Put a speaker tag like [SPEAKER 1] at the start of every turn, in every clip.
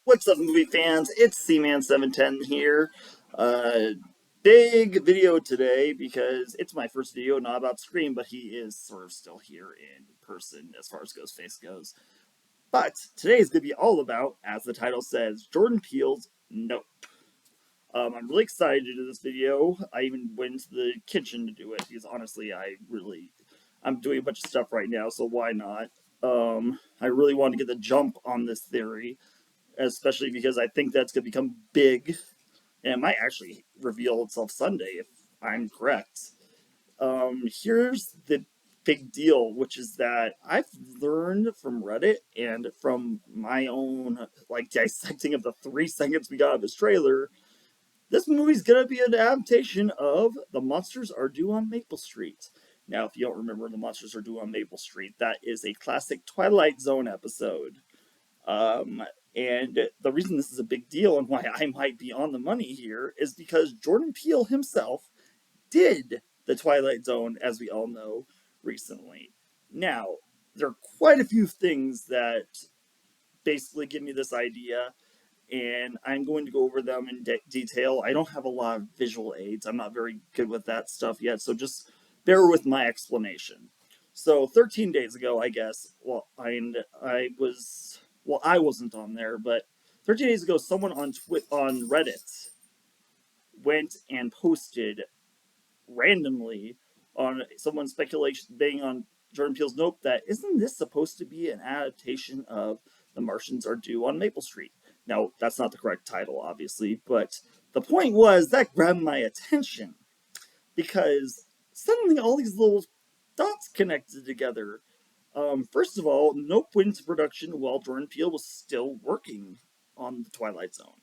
[SPEAKER 1] What's up, movie fans? It's C-Man710 here. Uh, Big video today because it's my first video, not about Scream, but he is sort of still here in person as far as Ghostface goes. But today is going to be all about, as the title says, Jordan Peele's Nope. I'm really excited to do this video. I even went into the kitchen to do it because honestly, I'm doing a bunch of stuff right now, so why not? I really want to get the jump on this theory, especially because I think that's going to become big, and it might actually reveal itself Sunday if I'm correct. Here's the big deal, which is that I've learned from Reddit and from my own dissecting of the 3 seconds we got of this trailer. This movie's gonna be an adaptation of The Monsters Are Due on Maple Street. Now, if you don't remember The Monsters Are Due on Maple Street, that is a classic Twilight Zone episode. Um, and the reason this is a big deal and why I might be on the money here is because Jordan Peele himself did the Twilight Zone, as we all know, recently. Now, there are quite a few things that basically give me this idea, and I'm going to go over them in detail. I don't have a lot of visual aids. I'm not very good with that stuff yet, so just bear with my explanation. So 13 days ago, I guess, I wasn't on there, but 13 days ago, someone on Reddit went and posted randomly on someone's speculation being on Jordan Peele's Nope that isn't this supposed to be an adaptation of The Martians Are Due on Maple Street? Now, that's not the correct title, obviously, but the point was that grabbed my attention because suddenly all these little dots connected together. First of all, Nope went into production while Jordan Peele was still working on the Twilight Zone.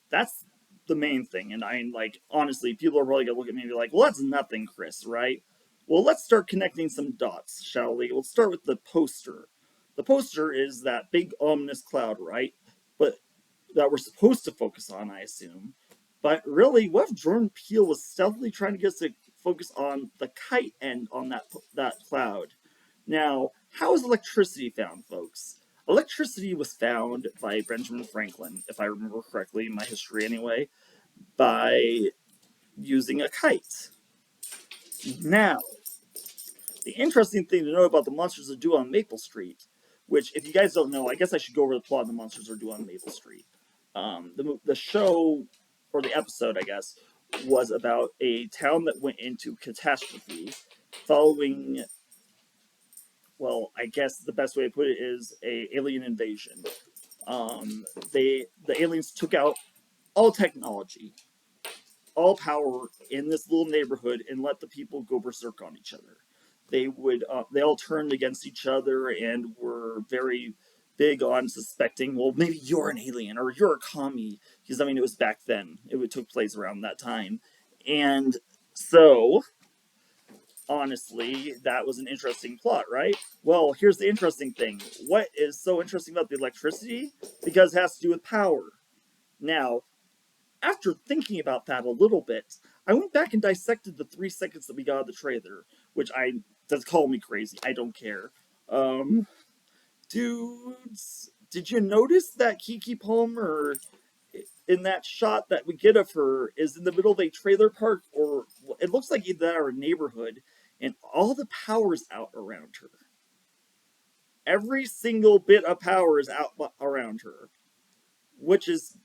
[SPEAKER 1] That's the main thing. And honestly, people are probably gonna look at me and be like, well, that's nothing, Chris, right? Well, let's start connecting some dots, shall we? We'll start with the poster. The poster is that big ominous cloud, right? But that we're supposed to focus on, I assume. But really, what if Jordan Peele was stealthily trying to get us to focus on the kite end on that cloud? Now, how is electricity found, folks? Electricity was found by Benjamin Franklin, if I remember correctly, in my history anyway, by using a kite. Now, the interesting thing to know about the Monsters Are Due on Maple Street, which, if you guys don't know, I guess I should go over the plot of the Monsters Are Due on Maple Street. The show, or the episode, I guess, was about a town that went into catastrophe following, well, I guess the best way to put it is a alien invasion. The aliens took out all technology, all power in this little neighborhood, and let the people go berserk on each other. They all turned against each other and were very big on suspecting, well, maybe you're an alien or you're a commie, because I mean it was back then. It took place around that time, and so honestly, that was an interesting plot, right? Well, here's the interesting thing. What is so interesting about the electricity? Because it has to do with power. Now, after thinking about that a little bit, I went back and dissected the 3 seconds that we got of the trailer, which does call me crazy. I don't care. Um, Dudes, did you notice that Kiki Palmer in that shot that we get of her is in the middle of a trailer park, or it looks like either that or a neighborhood, and all the power's out around her. Every single bit of power is out around her, which is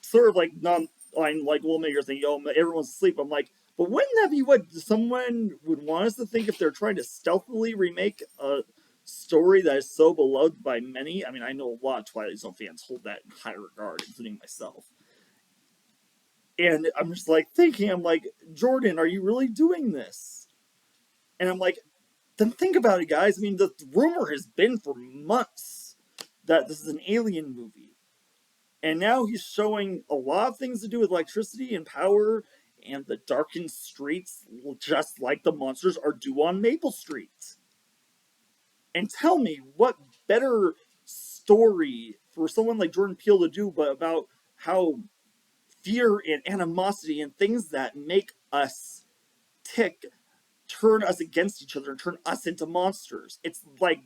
[SPEAKER 1] sort of like non. I'm like, well, maybe you're thinking, oh, everyone's asleep. I'm like, but wouldn't that be what someone would want us to think if they're trying to stealthily remake a story that is so beloved by many? I mean, I know a lot of Twilight Zone fans hold that in high regard, including myself. And I'm just like thinking, I'm like, Jordan, are you really doing this? And I'm like, then think about it, guys. I mean, the rumor has been for months that this is an alien movie. And now he's showing a lot of things to do with electricity and power and the darkened streets, just like the Monsters Are Due on Maple Street. And tell me, what better story for someone like Jordan Peele to do but about how fear and animosity and things that make us tick turn us against each other and turn us into monsters. It's like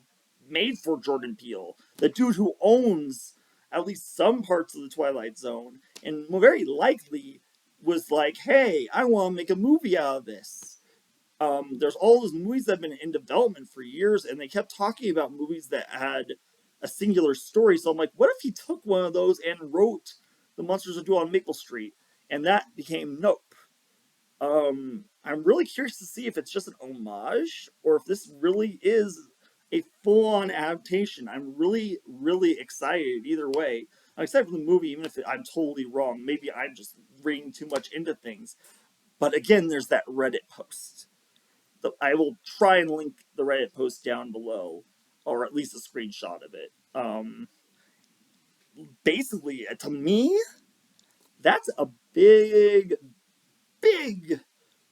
[SPEAKER 1] made for Jordan Peele, the dude who owns at least some parts of the Twilight Zone, and very likely was like, hey, I want to make a movie out of this. There's all those movies that have been in development for years, and they kept talking about movies that had a singular story. So I'm like, what if he took one of those and wrote The Monsters That Do on Maple Street? And that became Nope. I'm really curious to see if it's just an homage or if this really is a full-on adaptation. I'm really, really excited either way. I'm excited for the movie, even if I'm totally wrong. Maybe I'm just reading too much into things. But again, there's that Reddit post. I will try and link the Reddit post down below, or at least a screenshot of it. Basically, to me, that's a big, big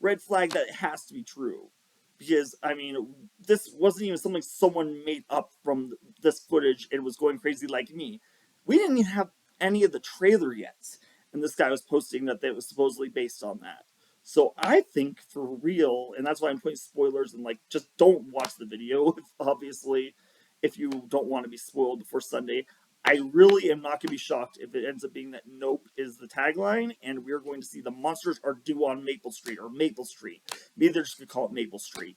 [SPEAKER 1] red flag that it has to be true. Because, I mean, this wasn't even something someone made up from this footage. It was going crazy like me. We didn't even have any of the trailer yet. And this guy was posting that it was supposedly based on that. So I think for real, and that's why I'm putting spoilers and like, just don't watch the video, obviously, if you don't want to be spoiled before Sunday. I really am not going to be shocked if it ends up being that Nope is the tagline, and we're going to see the monsters are due on Maple Street, or Maple Street. Maybe they're just going to call it Maple Street,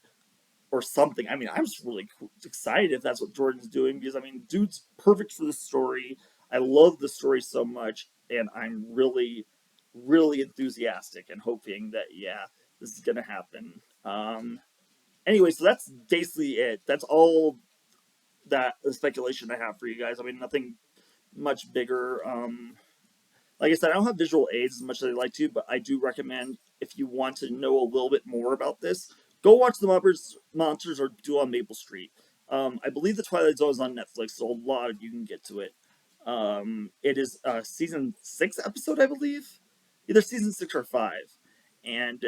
[SPEAKER 1] or something. I mean, I'm just really excited if that's what Jordan's doing, because, I mean, dude's perfect for this story. I love the story so much, and I'm really, really enthusiastic and hoping that, yeah, this is going to happen. Anyway, so that's basically it. That's all that the speculation I have for you guys. I mean, nothing much bigger. Like I said, I don't have visual aids as much as I'd like to, but I do recommend if you want to know a little bit more about this, go watch The Muppets Monsters Are Due on Maple Street. I believe The Twilight Zone is on Netflix, so a lot of you can get to it. It is season 6 episode, I believe, either season 6 or 5, and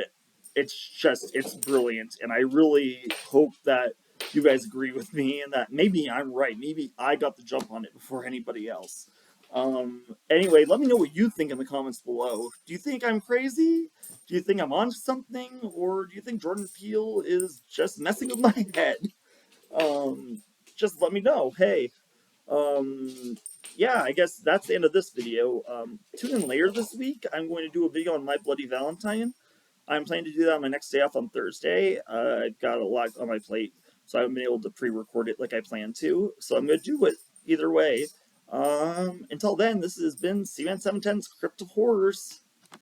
[SPEAKER 1] it's brilliant, and I really hope that you guys agree with me and that maybe I'm right. Maybe I got the jump on it before anybody else. Anyway, let me know what you think in the comments below. Do you think I'm crazy? Do you think I'm on something? Or do you think Jordan Peele is just messing with my head? Um, just let me know. Hey, yeah, I guess that's the end of this video. Tune in later this week. I'm going to do a video on My Bloody Valentine. I'm planning to do that on my next day off on Thursday. I've got a lot on my plate, so I haven't been able to pre-record it like I planned to. So I'm going to do it either way. Until then, this has been C-Man 710's Crypt of Horrors.